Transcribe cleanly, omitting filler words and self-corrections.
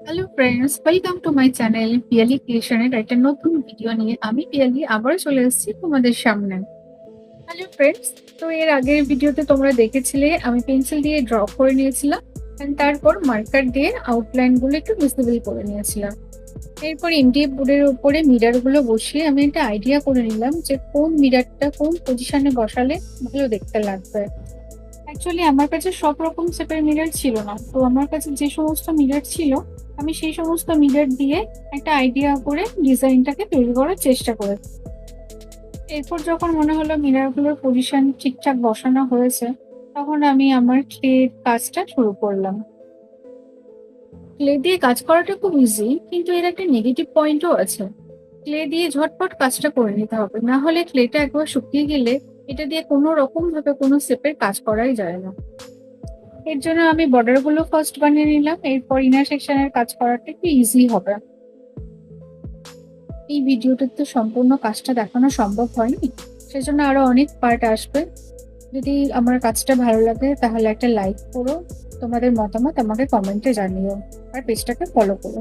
Hello friends, welcome to my channel Piyali ক্রিয়েশনের একটা নতুন ভিডিও নিয়ে আমি পিয়ালি আবারও চলে এসেছি তোমাদের সামনে। হ্যালো ফ্রেন্ডস, তো এর আগের ভিডিওতে তোমরা দেখেছিলে আমি পেন্সিল দিয়ে ড্র করে নিয়েছিলাম and তারপর মার্কার দিয়ে আউটলাইন গুলো একটু ভিজিবল করে নিয়েছিলাম। এরপর এমডিএফ বোর্ডের উপরে মিরার গুলো বসিয়ে আমি একটা আইডিয়া করে নিলাম যে কোন মিরারটা কোন পজিশনে বসালে ভালো দেখতে লাগবে। অ্যাকচুয়ালি আমার কাছে সব রকম শেপের মিরর ছিল না, তো আমার কাছে যে সমস্ত মিরর ছিল আমি সেই সমস্ত মিরর দিয়ে একটা আইডিয়া করে ডিজাইনটাকে তৈরি করার চেষ্টা করেছি। এরপর যখন মনে হলো মিররগুলোর পজিশন ঠিকঠাক বসানো হয়েছে, তখন আমি আমার ক্লের কাজটা শুরু করলাম। ক্লে দিয়ে কাজ করাটা খুব ইজি, কিন্তু এর একটা নেগেটিভ পয়েন্টও আছে। ক্লে দিয়ে ঝটপট কাজটা করে নিতে হবে, না হলে ক্লেটা একবার শুকিয়ে গেলে এটা দিয়ে কোনো রকম ভাবে কোনো শেপের কাজ করাই যায় না। এর জন্য আমি বর্ডার গুলো ফার্স্ট বানিয়ে নিলাম, এরপর ইনার সেকশনের কাজ করাটা একটু ইজি হবে। এই ভিডিওতে তো সম্পূর্ণ কাজটা দেখানো সম্ভব হয়নি, সেজন্য আরো অনেক পার্ট আসবে। যদি আমার কাজটা ভালো লাগে তাহলে একটা লাইক করো, তোমাদের মতামত আমাকে কমেন্টে জানিও, আর পেজটাকে ফলো করো।